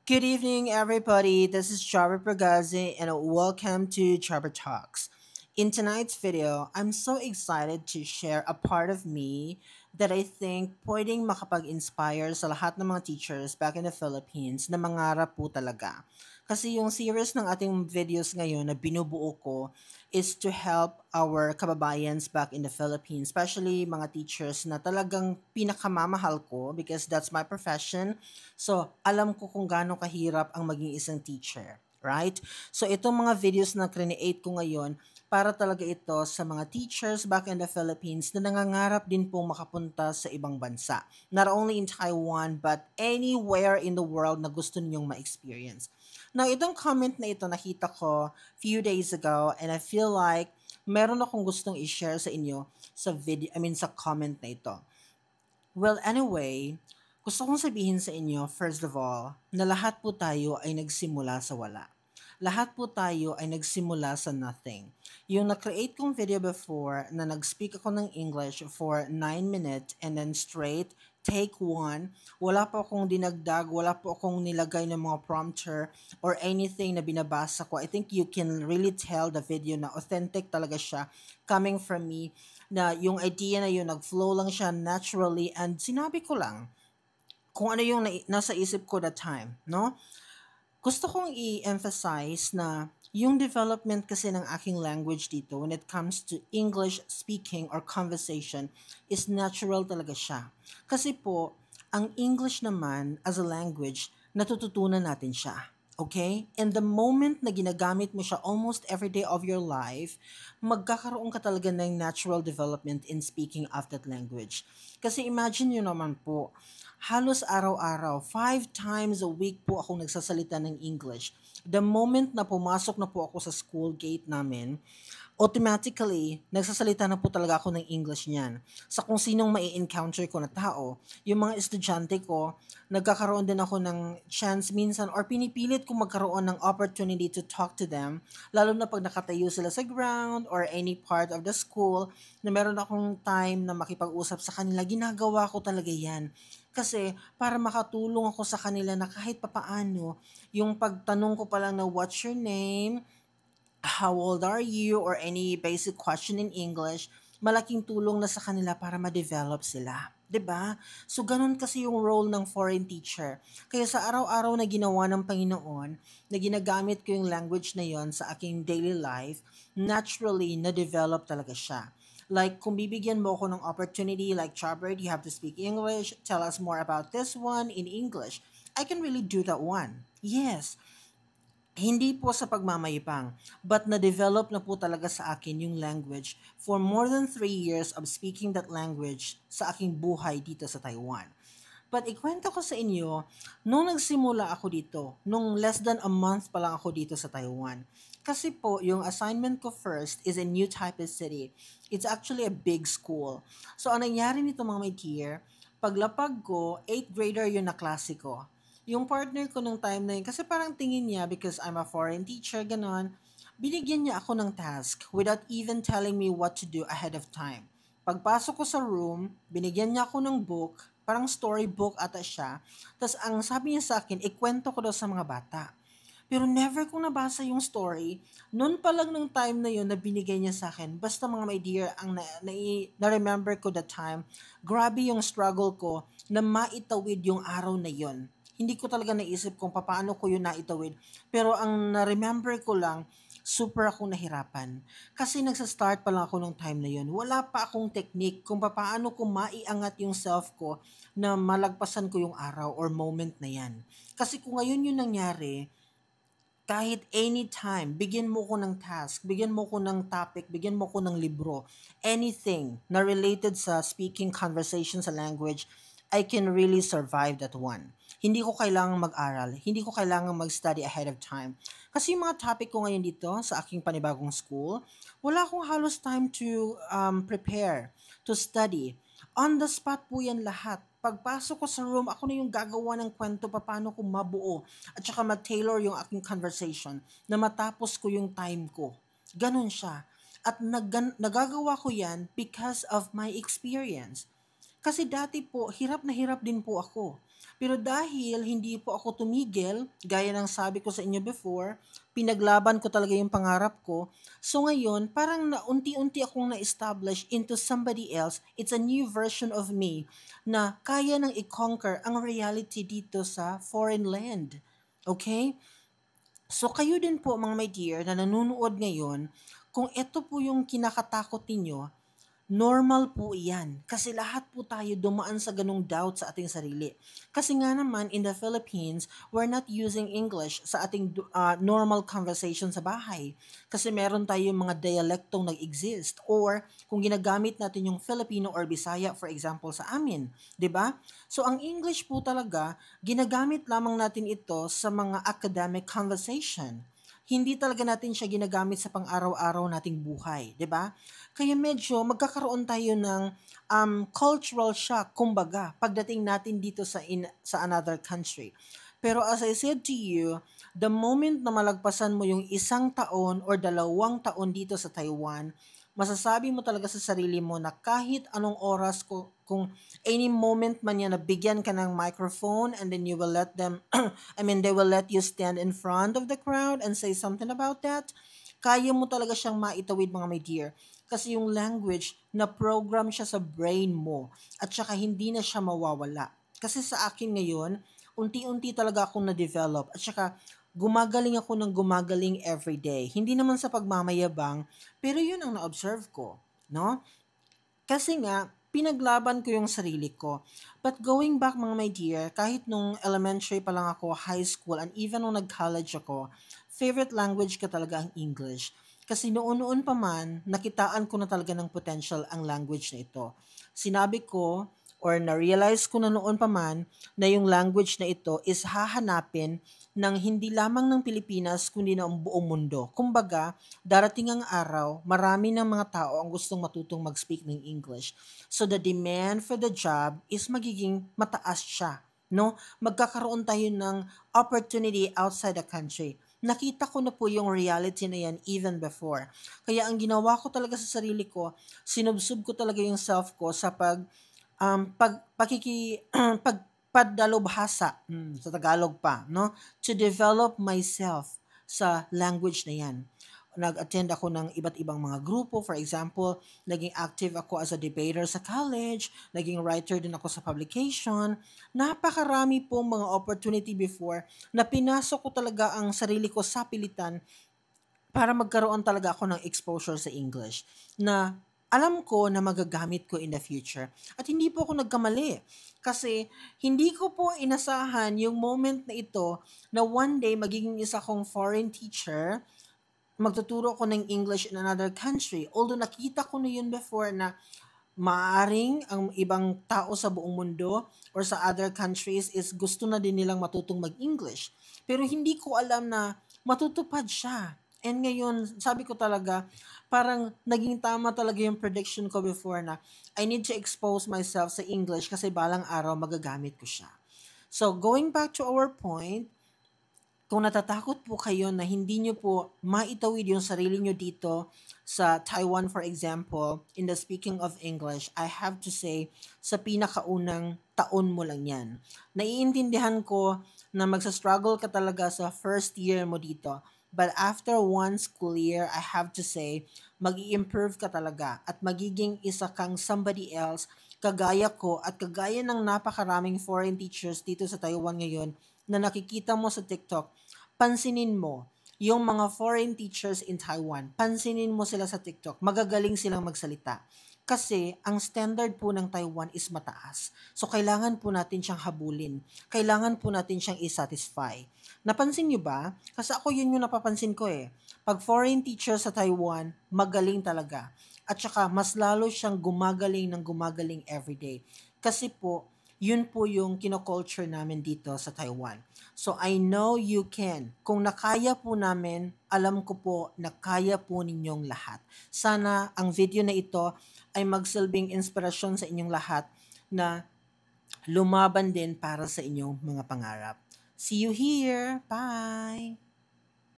Good evening, everybody. This is Charbot Bragazi, and welcome to Charbot Talks. In tonight's video, I'm so excited to share a part of me that I think pwedeng makapag-inspire sa lahat ng mga teachers back in the Philippines na mangarap po talaga. Kasi yung series ng ating videos ngayon na binubuo ko is to help our kababayans back in the Philippines, especially mga teachers na talagang pinakamamahal ko because that's my profession. So, alam ko kung gaano kahirap ang maging isang teacher, right? So, itong mga videos na create ko ngayon, para talaga ito sa mga teachers back in the Philippines na nangangarap din pong makapunta sa ibang bansa. Not only in Taiwan, but anywhere in the world na gusto ninyong ma-experience. Now, itong comment na ito nakita ko few days ago and I feel like meron akong gustong i-share sa inyo sa video, sa comment na ito. Well, anyway, gusto kong sabihin sa inyo, first of all, na lahat po tayo ay nagsimula sa wala. Lahat po tayo ay nagsimula sa nothing. Yung na-create kong video before na nag-speak ako ng English for 9 minutes and then straight, take one, wala po akong dinagdag, wala po akong nilagay ng mga prompter or anything na binabasa ko. I think you can really tell the video na authentic talaga siya coming from me, na yung idea na yun, nag-flow lang siya naturally and sinabi ko lang kung ano yung nasa isip ko that time, no? Gusto kong i-emphasize na yung development kasi ng aking language dito when it comes to English speaking or conversation is natural talaga siya. Kasi po, ang English naman as a language, natututunan natin siya. Okay? And the moment na ginagamit mo siya almost every day of your life, magkakaroon ka talaga ng natural development in speaking of that language. Kasi imagine nyo naman po, halos araw-araw, 5 times a week po ako nagsasalita ng English. The moment na pumasok na po ako sa school gate namin, automatically, nagsasalita na po talaga ako ng English niyan. Sa kung sinong mai-encounter ko na tao, yung mga estudyante ko, nagkakaroon din ako ng chance minsan or pinipilit kong magkaroon ng opportunity to talk to them, lalo na pag nakatayo sila sa ground or any part of the school, na meron akong time na makipag-usap sa kanila, ginagawa ko talaga yan. Kasi para makatulong ako sa kanila na kahit papaano, yung pagtanong ko pa lang na what's your name, how old are you, or any basic question in English, malaking tulong na sa kanila para ma-develop sila. 'Di ba? So, ganun kasi yung role ng foreign teacher. Kaya sa araw-araw na ginawa ng Panginoon, na ginagamit ko yung language na yon sa aking daily life, naturally, na-develop talaga siya. Like, kung bibigyan mo ako ng opportunity, like, Charbert, you have to speak English, tell us more about this one in English. I can really do that one. Yes, hindi po sa pagmamayabang, but na-develop na po talaga sa akin yung language for more than 3 years of speaking that language sa aking buhay dito sa Taiwan. But ikwento ko sa inyo, nung nagsimula ako dito, nung less than a month pa lang ako dito sa Taiwan, kasi po, yung assignment ko first is in New Taipei City. It's actually a big school. So, ang nangyari nito mga may dear, paglapag ko, 8th grader yun na klase ko. Yung partner ko nung time na yun, kasi parang tingin niya, because I'm a foreign teacher, ganon, binigyan niya ako ng task without even telling me what to do ahead of time. Pagpasok ko sa room, binigyan niya ako ng book, parang storybook ata siya. Tapos ang sabi niya sa akin, ikwento ko daw sa mga bata. Pero never kong nabasa yung story. Noon pa lang ng time na yun na binigay niya sa akin. Basta mga my dear, ang na-remember ko that time, grabe yung struggle ko na maitawid yung araw na yun. Hindi ko talaga naisip kung paano ko yun naitawid. Pero ang na-remember ko lang, super akong nahirapan. Kasi nagsa-start pa lang ako nung time na yun. Wala pa akong technique kung paano ko maiangat yung self ko na malagpasan ko yung araw or moment na yan. Kasi kung ngayon yun nangyari, kahit anytime, bigyan mo ko ng task, bigyan mo ko ng topic, bigyan mo ko ng libro, anything na related sa speaking conversation sa language, I can really survive that one. Hindi ko kailangang mag-aral, hindi ko kailangang mag-study ahead of time. Kasi yung mga topic ko ngayon dito sa aking panibagong school, wala akong halos time to prepare, to study. On the spot po yan lahat. Pagpasok ko sa room, ako na yung gagawa ng kwento paano ko mabuo at saka ma-tailor yung aking conversation na matapos ko yung time ko. Ganon siya. At nagagawa ko yan because of my experience. Kasi dati po, hirap na hirap din po ako. Pero dahil hindi po ako tumigil, gaya ng sabi ko sa inyo before, pinaglaban ko talaga yung pangarap ko. So ngayon, parang na unti-unti akong na-establish into somebody else. It's a new version of me na kaya nang i-conquer ang reality dito sa foreign land. Okay? So kayo din po mga my dear na nanonood ngayon, kung ito po yung kinakatakot ninyo, normal po yan. Kasi lahat po tayo dumaan sa ganong doubt sa ating sarili. Kasi nga naman, in the Philippines, we're not using English sa ating normal conversation sa bahay. Kasi meron tayong mga dialektong nag-exist. Or kung ginagamit natin yung Filipino or Bisaya, for example, sa amin. 'Di ba? So, ang English po talaga, ginagamit lamang natin ito sa mga academic conversation. Hindi talaga natin siya ginagamit sa pang-araw-araw nating buhay, 'di ba? Kaya medyo magkakaroon tayo ng cultural shock, kumbaga, pagdating natin dito sa another country. Pero as I said to you, the moment na malagpasan mo yung 1 taon or 2 taon dito sa Taiwan, masasabi mo talaga sa sarili mo na kahit anong oras kung any moment man yan na bigyan ka ng microphone and then you will let them, I mean, they will let you stand in front of the crowd and say something about that, kaya mo talaga siyang maitawid mga my dear. Kasi yung language, na program siya sa brain mo at saka hindi na siya mawawala. Kasi sa akin ngayon, unti-unti talaga akong na-develop at saka gumagaling ako ng gumagaling everyday. Hindi naman sa pagmamayabang, pero yun ang na-observe ko, no? Kasi nga, pinaglaban ko yung sarili ko. But going back mga my dear, kahit nung elementary pa lang ako, high school, and even nung nag-college ako, favorite language ko talaga ang English. Kasi noon-noon pa man, nakitaan ko na talaga ng potential ang language na ito. Sinabi ko, or na-realize ko na noon pa man, na yung language na ito is hahanapin ng hindi lamang ng Pilipinas, kundi ng buong mundo. Kumbaga, darating ang araw, marami ng mga tao ang gustong matutong mag-speak ng English. So the demand for the job is magiging mataas siya, no? Magkakaroon tayo ng opportunity outside the country. Nakita ko na po yung reality na yan even before. Kaya ang ginawa ko talaga sa sarili ko, sinubsob ko talaga yung self ko sa pagpadalubhasa, sa Tagalog pa, no? To develop myself sa language na yan. Nag-attend ako ng iba't ibang mga grupo. For example, naging active ako as a debater sa college, naging writer din ako sa publication. Napakarami pong mga opportunity before na pinasok ko talaga ang sarili ko sa pilitan para magkaroon talaga ako ng exposure sa English na alam ko na magagamit ko in the future. At hindi po ako nagkamali. Kasi hindi ko po inasahan yung moment na ito na one day magiging isa kong foreign teacher, magtuturo ako ng English in another country. Although nakita ko na yun before na maaring ang ibang tao sa buong mundo or sa other countries is gusto na din nilang matutong mag-English. Pero hindi ko alam na matutupad siya. And ngayon, sabi ko talaga, parang naging tama talaga yung prediction ko before na I need to expose myself sa English kasi balang araw magagamit ko siya. So, going back to our point, kung natatakot po kayo na hindi nyo po maitawid yung sarili nyo dito sa Taiwan, for example, in the speaking of English, I have to say, sa pinakaunang taon mo lang yan. Naiintindihan ko na magsa-struggle ka talaga sa first year mo dito. But after one school year, I have to say, mag-i-improve ka talaga at magiging isa kang somebody else kagaya ko at kagaya ng napakaraming foreign teachers dito sa Taiwan ngayon na nakikita mo sa TikTok, pansinin mo yung mga foreign teachers in Taiwan. Pansinin mo sila sa TikTok. Magagaling silang magsalita. Kasi ang standard po ng Taiwan is mataas. So kailangan po natin siyang habulin. Kailangan po natin siyang i-satisfy. Napansin niyo ba? Kasi ako yun yung napapansin ko eh. Pag foreign teacher sa Taiwan, magaling talaga. At saka mas lalo siyang gumagaling ng gumagaling everyday. Kasi po, yun po yung kinoculture namin dito sa Taiwan. So, I know you can. Kung nakaya po namin, alam ko po na kaya po ninyong lahat. Sana ang video na ito ay magsilbing inspirasyon sa inyong lahat na lumaban din para sa inyong mga pangarap. See you here. Bye!